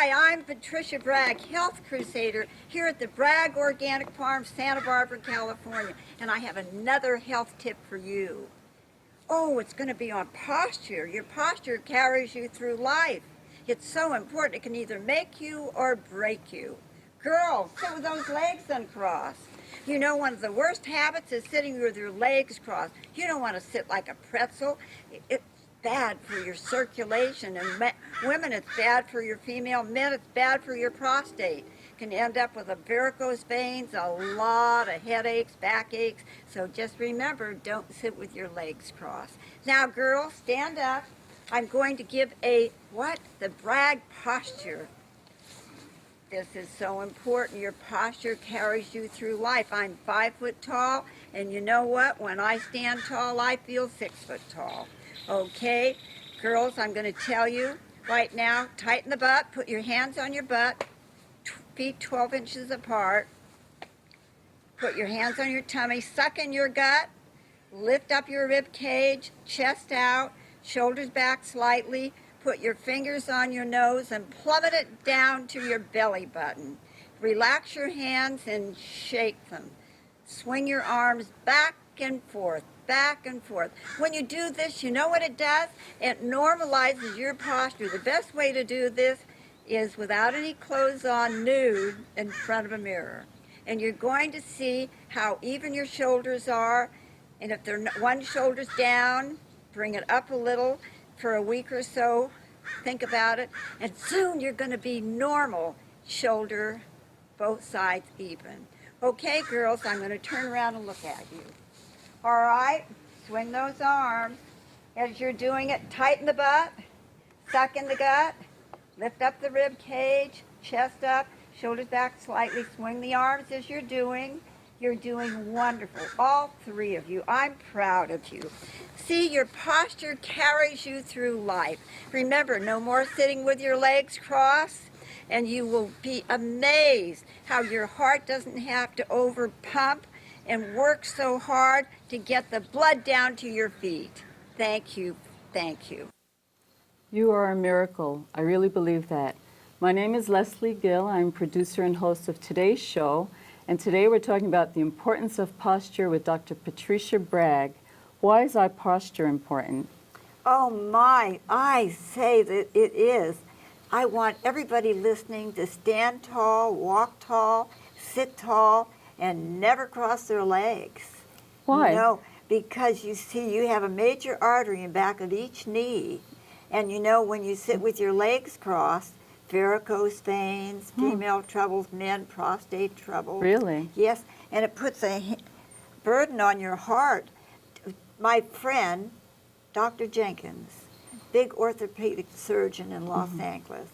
Hi, I'm Patricia Bragg, Health Crusader, here at the Bragg Organic Farm, Santa Barbara, California. And I have another health tip for you. Oh, it's going to be on posture. Your posture carries you through life. It's so important. It can either make you or break you. Girls, sit with those legs uncrossed. You know, one of the worst habits is sitting with your legs crossed. You don't want to sit like a pretzel. It's bad for your circulation. And women, it's bad for your female. Men, it's bad for your prostate. Can end up with a varicose veins, a lot of headaches, backaches. So just remember, don't sit with your legs crossed. Now, girls, stand up. I'm going to give the Bragg posture. This is so important. Your posture carries you through life. I'm 5 foot tall, and you know what? When I stand tall, I feel 6 foot tall. Okay, girls, I'm going to tell you right now, tighten the butt, put your hands on your butt, feet 12 inches apart, put your hands on your tummy, suck in your gut, lift up your rib cage, chest out, shoulders back slightly, put your fingers on your nose and plummet it down to your belly button. Relax your hands and shake them. Swing your arms back and forth, back and forth. When you do this, you know what it does? It normalizes your posture. The best way to do this is without any clothes on, nude, in front of a mirror. And you're going to see how even your shoulders are. And if they're one shoulder's down, bring it up a little for a week or so. Think about it. And soon you're going to be normal, shoulder, both sides even. Okay, girls, I'm going to turn around and look at you. All right, swing those arms. As you're doing it, tighten the butt, suck in the gut, lift up the rib cage, chest up, shoulders back slightly, swing the arms as you're doing. You're doing wonderful, all three of you. I'm proud of you. See, your posture carries you through life. Remember, no more sitting with your legs crossed, and you will be amazed how your heart doesn't have to overpump and work so hard to get the blood down to your feet. Thank you. Thank you. You are a miracle. I really believe that. My name is Leslie Gill. I'm producer and host of today's show. And today we're talking about the importance of posture with Dr. Patricia Bragg. Why is our posture important? Oh my, I say that it is. I want everybody listening to stand tall, walk tall, sit tall, and never cross their legs. Why? No, because you see, you have a major artery in back of each knee. And you know, when you sit with your legs crossed, varicose veins, female troubles, men, prostate trouble. Really? Yes, and it puts a burden on your heart. My friend, Dr. Jenkins, big orthopedic surgeon in Los Angeles,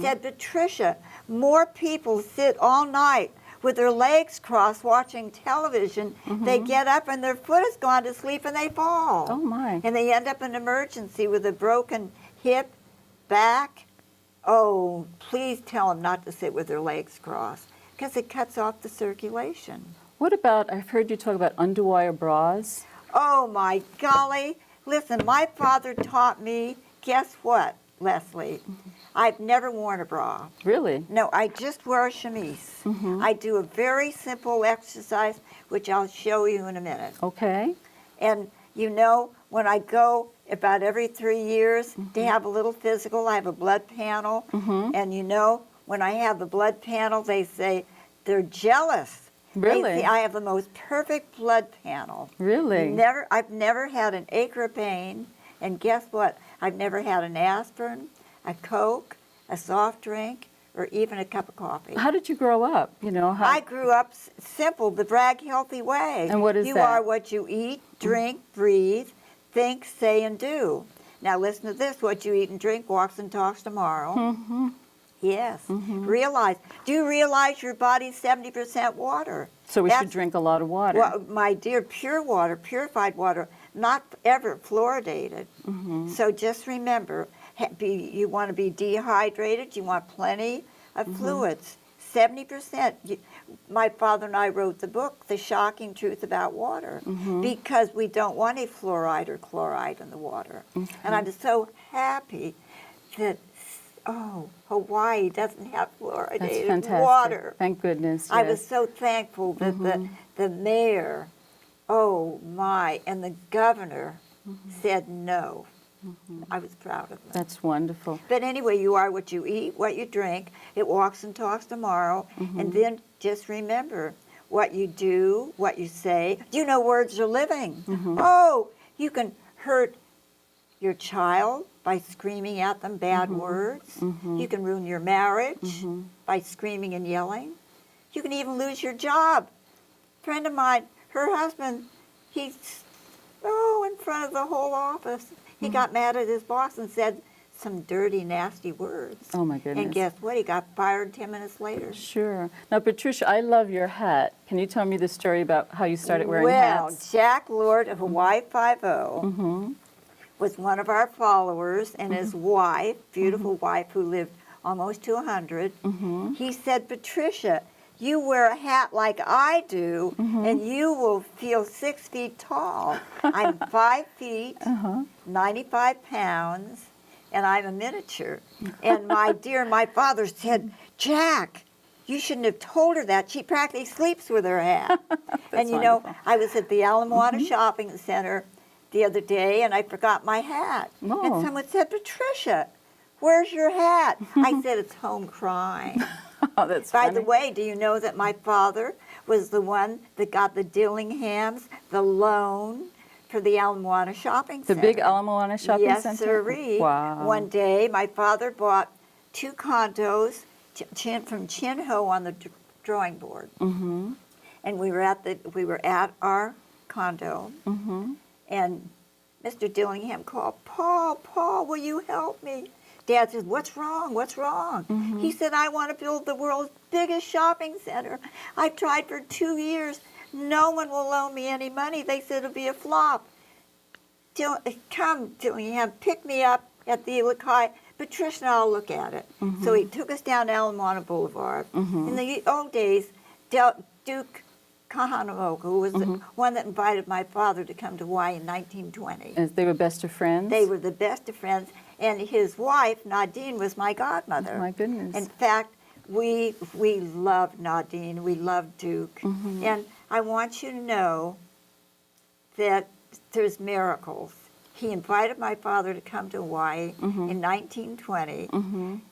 said, Patricia, more people sit all night with their legs crossed watching television. They get up and their foot has gone to sleep and they fall. Oh my. And they end up in emergency with a broken hip, back. Oh, please tell them not to sit with their legs crossed because it cuts off the circulation. What about, I've heard you talk about underwire bras. Oh my golly. Listen, my father taught me, guess what, Leslie? I've never worn a bra. Really? No, I just wear a chemise. I do a very simple exercise, which I'll show you in a minute. Okay. And you know, when I go about every 3 years to have a little physical, I have a blood panel. And you know, when I have the blood panel, they say they're jealous. Really? They say I have the most perfect blood panel. Really? I've never had an acre of pain. And guess what? I've never had an aspirin, a Coke, a soft drink, or even a cup of coffee. How did you grow up? You know, how... I grew up simple, the Bragg healthy way. And what is you that? You are what you eat, drink, breathe, think, say, and do. Now listen to this, what you eat and drink walks and talks tomorrow. Yes. Realize, do you realize your body's 70% water? So we should drink a lot of water. Well, my dear, pure water, purified water, not ever fluoridated. So just remember, you want to be dehydrated, you want plenty of fluids. 70%. My father and I wrote the book, The Shocking Truth About Water, because we don't want any fluoride or chloride in the water. And I'm so happy that oh, Hawaii doesn't have That's fluoridated fantastic. water. Thank goodness. I was yes. so thankful that the mayor, oh my, and the governor said no. I was proud of them. That's wonderful. But anyway, you are what you eat, what you drink. It walks and talks tomorrow. And then just remember what you do, what you say. You know words are living. Oh, you can hurt your child by screaming at them bad words. You can ruin your marriage by screaming and yelling. You can even lose your job. A friend of mine, her husband, he's, in front of the whole office. He got mad at his boss and said some dirty, nasty words. Oh, my goodness. And guess what? He got fired 10 minutes later. Sure. Now, Patricia, I love your hat. Can you tell me the story about how you started wearing hats? Jack Lord of Hawaii 5-0 was one of our followers, and his wife, beautiful wife who lived almost to 100, he said, Patricia, you wear a hat like I do, and you will feel 6 feet tall. I'm 5 feet, 95 pounds, and I'm a miniature. And my father said, Jack, you shouldn't have told her that. She practically sleeps with her hat. And you know, I was at the Alamoana Shopping Center the other day, and I forgot my hat. Oh. And someone said, Patricia, where's your hat? I said, it's home crying. Oh, that's By funny. the way, do you know that my father was the one that got the Dillinghams the loan for the Alamoana Shopping The Center? big Alamoana Shopping Yes, Center? sirree. Wow. One day, my father bought 2 condos from Chin Ho on the drawing board. And we were at our condo, and Mr. Dillingham called, Paul, will you help me? Dad says, what's wrong? What's wrong? He said, I want to build the world's biggest shopping center. I've tried for 2 years. No one will loan me any money. They said it'll be a flop. Come, Dillingham, pick me up at the Ilakai. Patricia and I'll look at it. So he took us down Alamoana Boulevard. In the old days, Duke Kahanamoku was the one that invited my father to come to Hawaii in 1920. And they were best of friends? They were the best of friends, and his wife, Nadine, was my godmother. Oh, my goodness. In fact, we loved Nadine, we loved Duke, and I want you to know that there's miracles. He invited my father to come to Hawaii in 1920.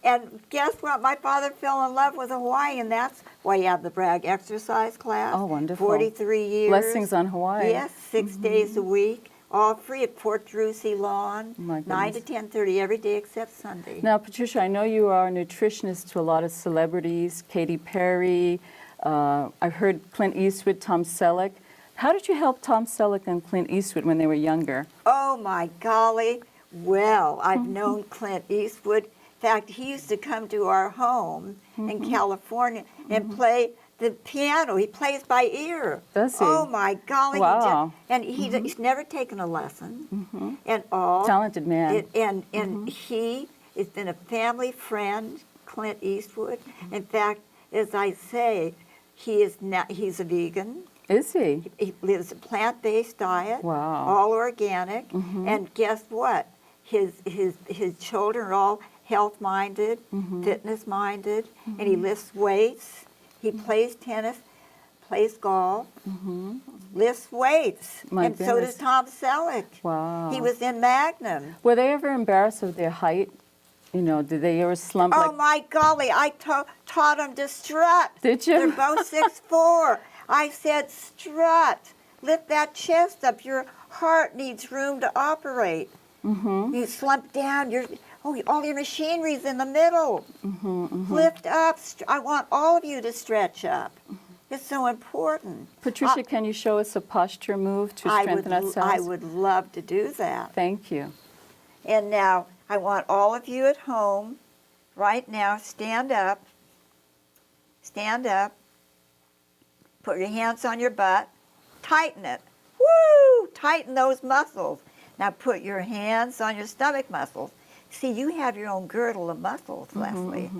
And guess what? My father fell in love with Hawaii, and that's why you have the Bragg exercise class. Oh, wonderful. 43 years. Blessings on Hawaii. Yes, 6 days a week, all free at Port Drucy Lawn, My 9 to goodness. 10:30 every day except Sunday. Now, Patricia, I know you are a nutritionist to a lot of celebrities, Katy Perry. I've heard Clint Eastwood, Tom Selleck. How did you help Tom Selleck and Clint Eastwood when they were younger? Oh, my golly. Well, I've known Clint Eastwood. In fact, he used to come to our home in California and play the piano. He plays by ear. Does he? Oh, my golly. Wow. He's never taken a lesson. And all. Talented man. And he has been a family friend, Clint Eastwood. In fact, as I say, he's a vegan. Is he? He lives a plant-based diet, Wow. all organic, and guess what? His children are all health-minded, fitness-minded, and he lifts weights. He plays tennis, plays golf, lifts weights, My and so does goodness. Tom Selleck. Wow. He was in Magnum. Were they ever embarrassed of their height? You know, did they ever slump Oh like... my golly! I taught them to strut. Did you? They're both 6'4". I said, strut. Lift that chest up. Your heart needs room to operate. You slump down. All your machinery's in the middle. Lift up. I want all of you to stretch up. It's so important. Patricia, can you show us a posture move to strengthen ourselves? I would love to do that. Thank you. And now, I want all of you at home, right now, stand up. Stand up. Put your hands on your butt. Tighten it. Woo! Tighten those muscles. Now put your hands on your stomach muscles. See, you have your own girdle of muscles, Leslie.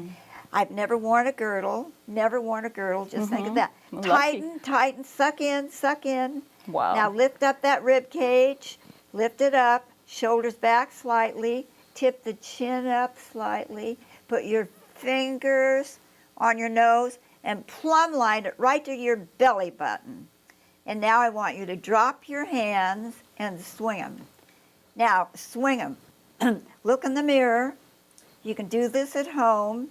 I've never worn a girdle. Never worn a girdle. Just think of that. Lucky. Tighten, tighten, suck in, suck in. Wow. Now lift up that rib cage. Lift it up. Shoulders back slightly. tip the chin up slightly, put your fingers on your nose, and plumb line it right to your belly button. And now I want you to drop your hands and swing them. Now, swing them. Look in the mirror. You can do this at home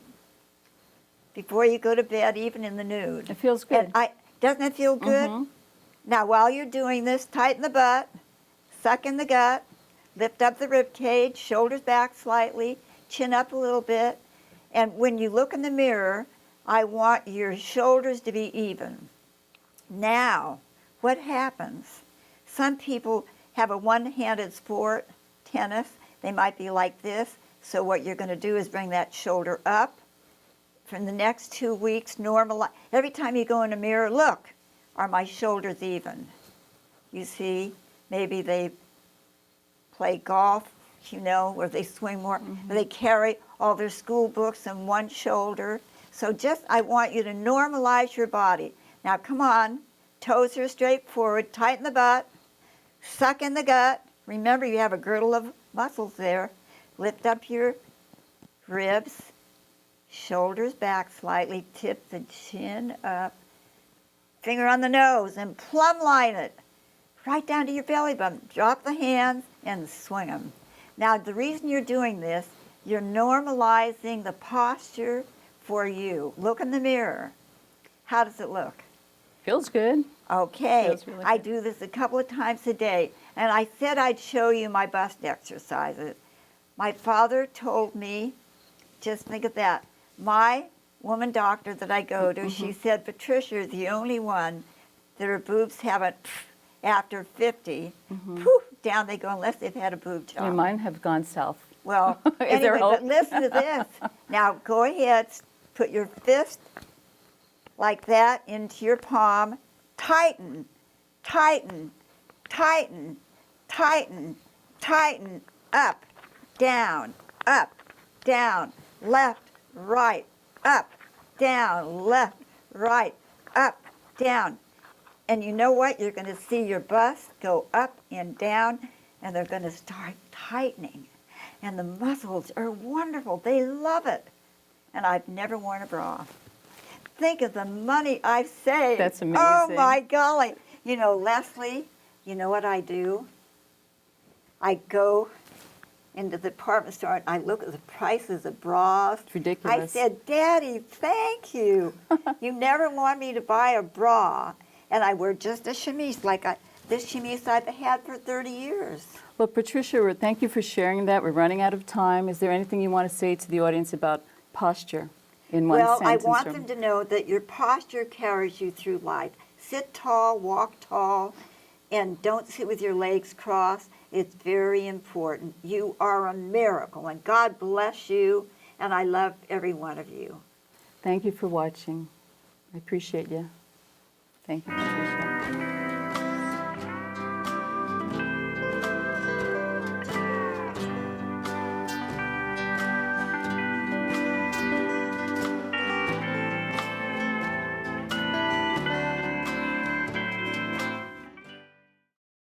before you go to bed, even in the nude. It feels good. And doesn't it feel good? Mhm. Now, while you're doing this, tighten the butt, suck in the gut, lift up the rib cage, shoulders back slightly, chin up a little bit. And when you look in the mirror, I want your shoulders to be even. Now, what happens? Some people have a one-handed sport, tennis. They might be like this. So what you're going to do is bring that shoulder up. For the next 2 weeks, normalize. Every time you go in a mirror, look, are my shoulders even? You see, maybe they play golf, you know, or they swing more. Or they carry all their school books on one shoulder. So I want you to normalize your body. Now, come on. Toes are straight forward. Tighten the butt. Suck in the gut. Remember, you have a girdle of muscles there. Lift up your ribs. Shoulders back slightly. Tip the chin up. Finger on the nose and plumb line it right down to your belly button. Drop the hands and swing them. Now, the reason you're doing this, you're normalizing the posture for you. Look in the mirror. How does it look? Feels good. Okay, Feels really I good. do this a couple of times a day, and I said I'd show you my bust exercises. My father told me, just think of that, my woman doctor that I go to, she said, Patricia, you're the only one that her boobs haven't, after 50, poof, down they go unless they've had a boob job. Yeah, mine have gone south. Well, Is there anyway, hope? but listen to this. Now, go ahead, put your fist like that into your palm. Tighten, tighten, tighten, tighten, tighten, up, down, left, right, up, down, left, right, up, down. And you know what? You're going to see your bust go up and down, and they're going to start tightening. And the muscles are wonderful. They love it. And I've never worn a bra. Think of the money I've saved. That's amazing. Oh, my golly. You know, Leslie, you know what I do? I go into the department store and I look at the prices of bras. It's ridiculous. I said, Daddy, thank you. You never want me to buy a bra. And I wear just a chemise like this chemise I've had for 30 years. Well, Patricia, thank you for sharing that. We're running out of time. Is there anything you want to say to the audience about posture in one Well, I sentence? want or- them to know that your posture carries you through life. Sit tall, walk tall, and don't sit with your legs crossed. It's very important. You are a miracle, and God bless you, and I love every one of you. Thank you for watching. I appreciate you. Thank you, Patricia.